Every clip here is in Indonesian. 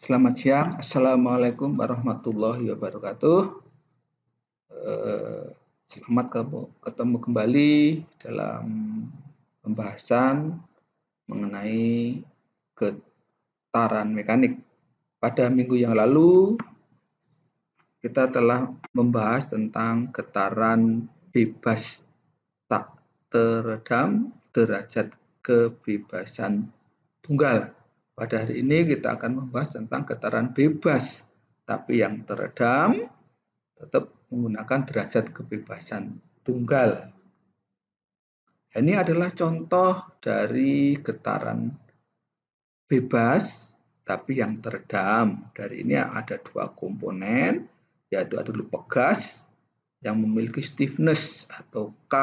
Selamat siang, Assalamualaikum warahmatullahi wabarakatuh. Selamat ketemu kembali dalam pembahasan mengenai getaran mekanik. Pada minggu yang lalu, kita telah membahas tentang getaran bebas tak teredam derajat kebebasan tunggal. Pada hari ini kita akan membahas tentang getaran bebas, tapi yang teredam tetap menggunakan derajat kebebasan tunggal. Ini adalah contoh dari getaran bebas, tapi yang teredam. Dari ini ada dua komponen, yaitu ada dulu pegas yang memiliki stiffness atau K.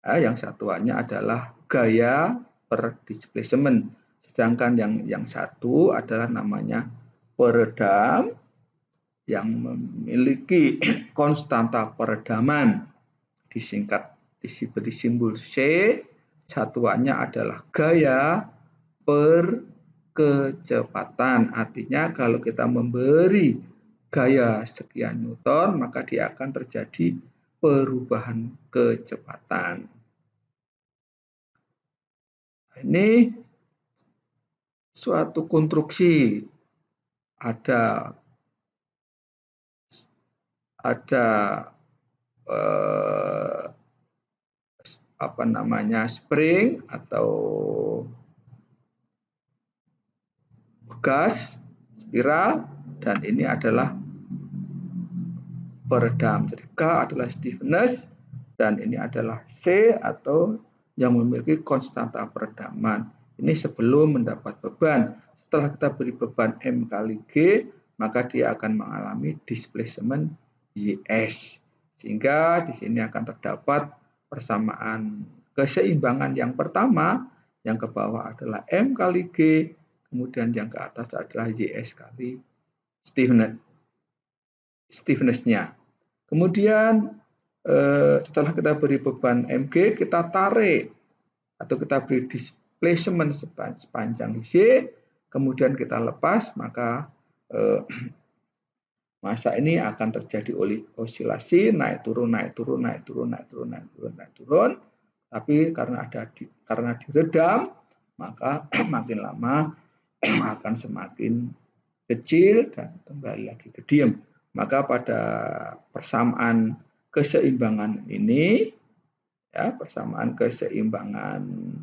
Yang satuannya adalah gaya per displacement. Sedangkan yang satu adalah namanya peredam yang memiliki konstanta peredaman, disingkat diberi simbol C. Satuannya adalah gaya per kecepatan. Artinya kalau kita memberi gaya sekian Newton, maka dia akan terjadi perubahan kecepatan. Ini suatu konstruksi, ada spring atau gas spiral, dan ini adalah peredam. Jadi K adalah stiffness dan ini adalah C atau yang memiliki konstanta peredaman. Ini sebelum mendapat beban. Setelah kita beri beban M kali G, maka dia akan mengalami displacement YS. Sehingga di sini akan terdapat persamaan keseimbangan yang pertama, yang ke bawah adalah M kali G, kemudian yang ke atas adalah YS kali stiffness-nya. Kemudian setelah kita beri beban mg, kita tarik atau kita beri displacement sepanjang Y, kemudian kita lepas, maka massa ini akan terjadi osilasi naik turun, naik turun, naik turun, naik turun, naik turun, naik turun. Tapi karena diredam, maka makin lama akan semakin kecil dan kembali lagi ke diem. Maka pada persamaan keseimbangan ini, ya, persamaan keseimbangannya,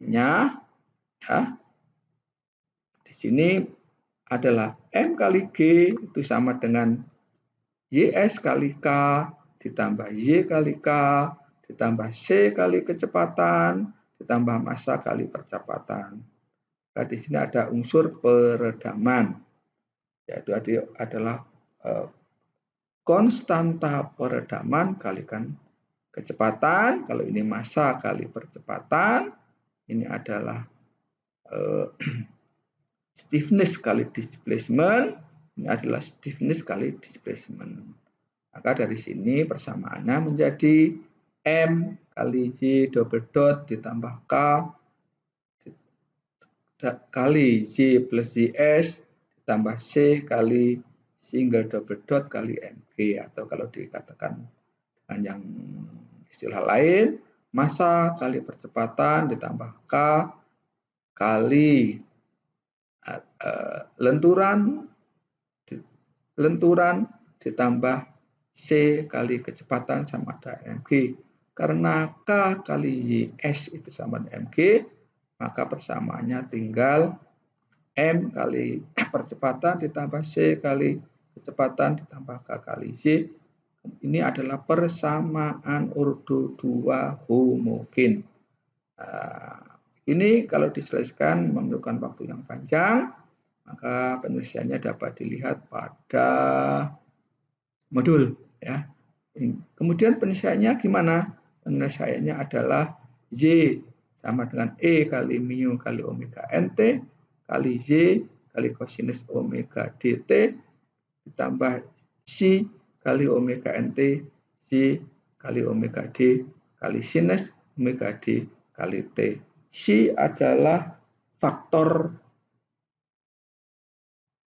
ya, di sini adalah M kali G itu sama dengan YS kali K ditambah Y kali K ditambah C kali kecepatan ditambah massa kali percepatan. Nah, di sini ada unsur peredaman, yaitu adalah konstanta peredaman kalikan kecepatan. Kalau ini massa kali percepatan, ini adalah stiffness kali displacement, ini adalah stiffness kali displacement. Maka dari sini persamaannya menjadi M kali Y double dot ditambah K kali Y plus YS ditambah C kali single double dot kali mg, atau kalau dikatakan dengan yang istilah lain, massa kali percepatan ditambah K kali lenturan ditambah C kali kecepatan sama dengan mg. Karena K kali YS itu sama dengan mg, maka persamaannya tinggal M kali percepatan ditambah C kali kecepatan ditambah K kali Y. Ini adalah persamaan ordo 2 homogen. Ini kalau diselesaikan memerlukan waktu yang panjang, maka penyelesaiannya dapat dilihat pada modul, ya. Kemudian penyelesaiannya gimana? Penyelesaiannya adalah Y sama dengan E kali mu kali omega nt kali Y kali cosinus omega dt ditambah C kali omega nt C kali omega d kali sinus omega d kali t. C adalah faktor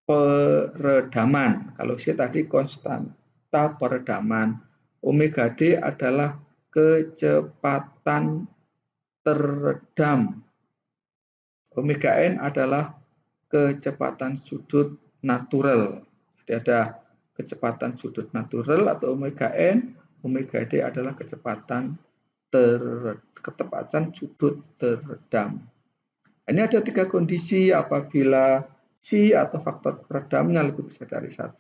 peredaman. Kalau C tadi konstanta peredaman. Omega D adalah kecepatan teredam. Omega N adalah kecepatan sudut natural. Jadi ada kecepatan sudut natural atau omega N, omega D adalah kecepatan sudut teredam. Ini ada 3 kondisi apabila C atau faktor peredamnya lebih besar dari 1,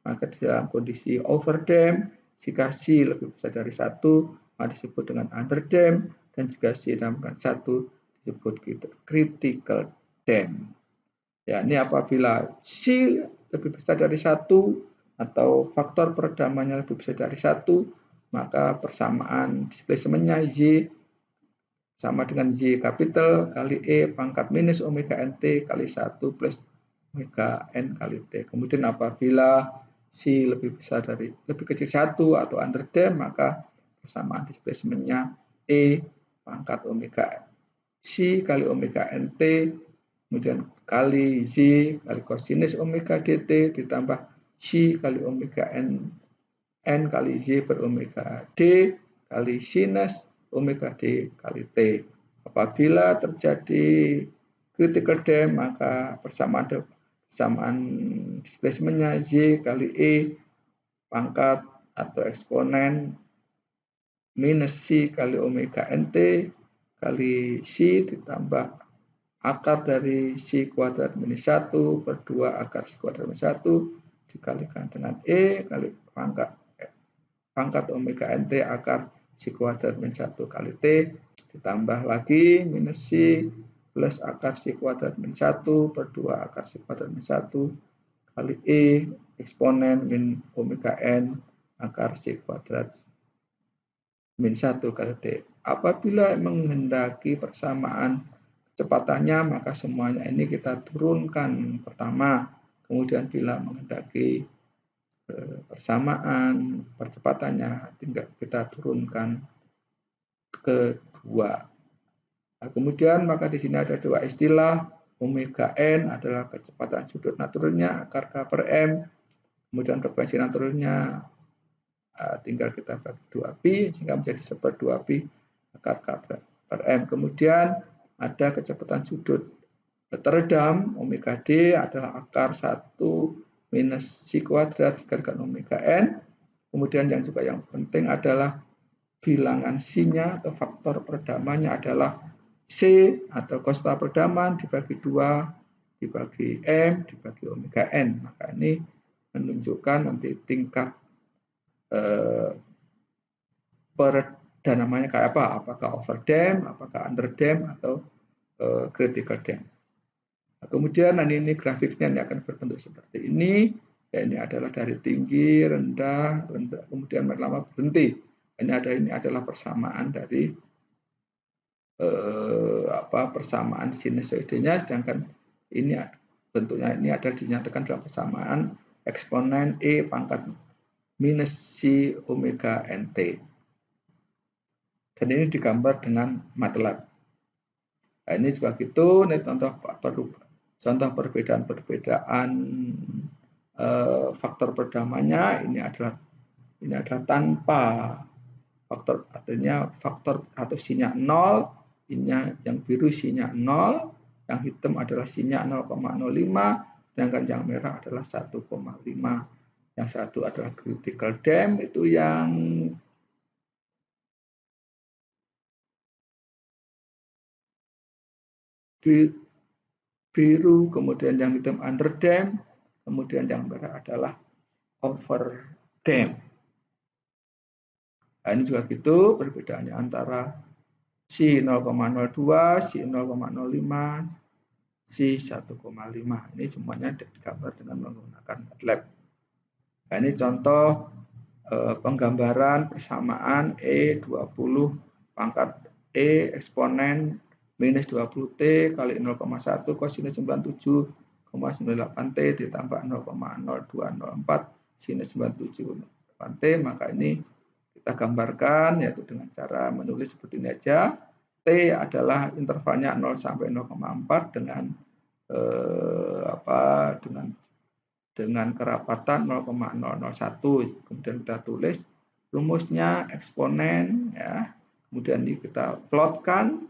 maka di dalam kondisi overdam, jika C lebih besar dari 1, maka disebut dengan underdam, dan jika C dalam 1 disebut critical dam. Ya, ini apabila C lebih besar dari 1 atau faktor peredamannya lebih besar dari 1, maka persamaan displacement-nya Y sama dengan Y capital kali E pangkat minus omega NT kali 1 plus omega N kali T. Kemudian apabila C lebih kecil 1 atau under dam, maka persamaan displacement-nya E pangkat omega C kali omega NT, kemudian kali Z kali cosinus omega DT ditambah C kali omega N kali Z per omega D kali sinus omega D kali T. Apabila terjadi critical dam, maka persamaan displacement-nya Y kali E pangkat atau eksponen minus C kali omega NT kali C ditambah akar dari C kuadrat minus 1 per 2 akar C kuadrat minus 1 dikalikan dengan E kali pangkat omega NT akar C kuadrat minus 1 kali T ditambah lagi minus C plus akar C kuadrat minus 1 per 2 akar C kuadrat minus 1 kali E eksponen min omega N akar C kuadrat minus 1 kali T. Apabila menghendaki persamaan kecepatannya, maka semuanya ini kita turunkan pertama. Kemudian bila menghendaki persamaan percepatannya, tinggal kita turunkan kedua. Nah, kemudian maka di sini ada 2 istilah. Omega N adalah kecepatan sudut naturalnya akar K per M. Kemudian frekuensi naturalnya tinggal kita bagi 2pi sehingga menjadi 1/2pi akar K per M. Kemudian ada kecepatan sudut teredam omega D adalah akar 1 minus C kuadrat dikalikan omega N. Kemudian yang penting adalah bilangan C-nya atau faktor peredamannya adalah C atau konstanta peredaman dibagi 2 dibagi M dibagi omega N. Maka ini menunjukkan nanti tingkat peredamanya kayak apa? Apakah overdam, apakah underdam, atau critical dam. Nah, kemudian ini grafiknya ini akan berbentuk seperti ini. Ya, ini adalah dari tinggi, rendah, kemudian lama berhenti. Ini adalah persamaan dari persamaan sinusoidenya, sedangkan ini bentuknya ini adalah dinyatakan dalam persamaan eksponen E pangkat minus C omega NT. Dan ini digambar dengan MATLAB. Nah, ini juga gitu, ini contoh perbedaan faktor peredamannya. Ini adalah tanpa faktor, artinya faktor atau C-nya 0, ini yang biru C-nya 0, yang hitam adalah C-nya 0,05, sedangkan yang merah adalah 1,5. Yang satu adalah critical dam, itu yang biru, kemudian yang hitam underdam, kemudian yang merah adalah overdam. Nah, ini juga gitu perbedaannya antara C 0,02, C 0,05, C 1,5. Ini semuanya digambar dengan menggunakan MATLAB. Nah, ini contoh penggambaran persamaan E20 pangkat E eksponen minus 20T kali 0,1 kosinus 97,98T ditambah 0,0204 sinus 97,8T. Maka ini kita gambarkan yaitu dengan cara menulis seperti ini aja. T adalah intervalnya 0 sampai 0,4 dengan dengan kerapatan 0,001. Kemudian kita tulis rumusnya eksponen, ya. Kemudian ini kita plotkan.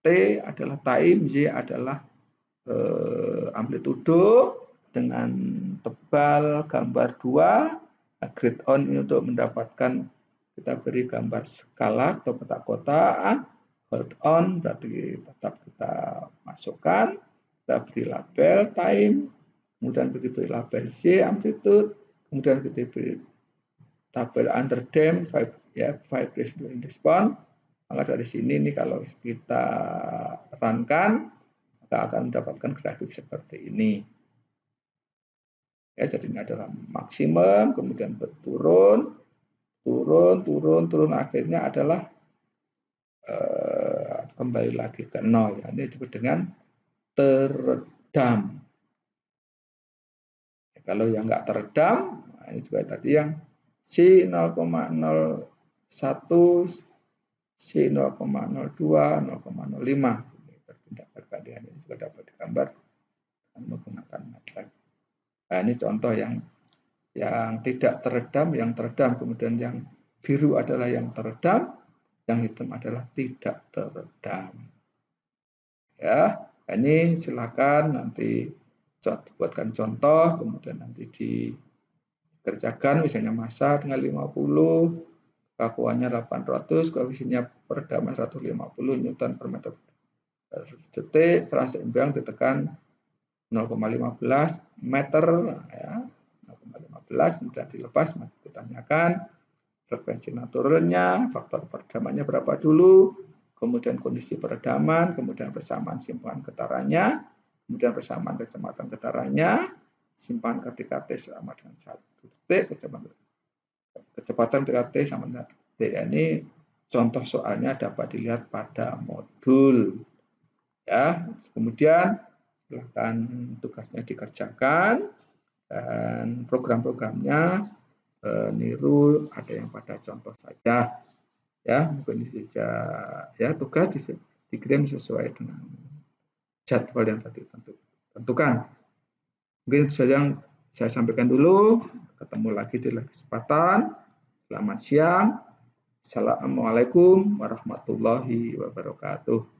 T adalah time, Y adalah amplitudo dengan tebal gambar 2. Grid on ini untuk mendapatkan, kita beri gambar skala atau kotak-kotak. Hold on berarti tetap kita masukkan, kita beri label time, kemudian kita beri label Z amplitude, kemudian kita beri tabel under damped vibration response. Maka dari sini ini kalau kita runkan, maka akan mendapatkan grafik seperti ini. Ya, jadi ini adalah maksimum, kemudian berturun, turun, akhirnya adalah kembali lagi ke 0. Ya. Ini disebut dengan teredam. Ya, kalau yang nggak teredam, nah ini juga tadi yang C 0,01, C 0,02, 0,05. Perbandingan ini juga dapat digambar menggunakan MATLAB. Nah, ini contoh yang tidak teredam, yang teredam, kemudian yang biru adalah yang teredam, yang hitam adalah tidak teredam. Ya, ini silakan nanti buatkan contoh, kemudian nanti dikerjakan, misalnya massa dengan 50, kakuannya 800, koefisiennya peredaman 150 Newton per meter per detik, setelah seimbang ditekan 0,15 meter, ya, 0,15, kemudian dilepas, ditanyakan frekuensi naturalnya, faktor peredamannya berapa dulu, kemudian kondisi peredaman, kemudian persamaan simpangan getarannya, kemudian persamaan kecepatan getarannya, simpangan ketika T sama dengan 1 detik, kecepatan ketika T sama dengan 1 detik. Ini contoh soalnya dapat dilihat pada modul. Ya, kemudian silakan tugasnya dikerjakan dan program-programnya niru ada yang pada contoh saja, ya. Mungkin saja ya tugas dikirim sesuai dengan jadwal yang tadi tentukan. Mungkin itu saja yang saya sampaikan dulu. Ketemu lagi di lain kesempatan. Selamat siang. Assalamualaikum warahmatullahi wabarakatuh.